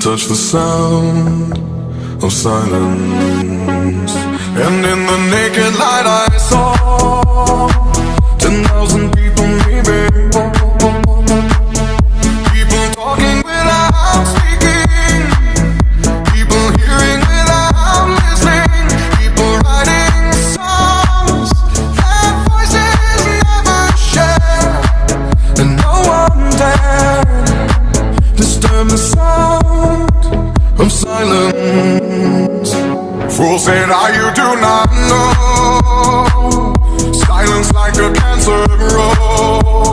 touch the sound of silence. And in the naked light I saw 10,000 people maybe. People talking without speaking. People hearing without listening. People writing songs that voices never share. And no one dared disturb the sound of silence. Fool said, you do not know. Silence like a cancer grows.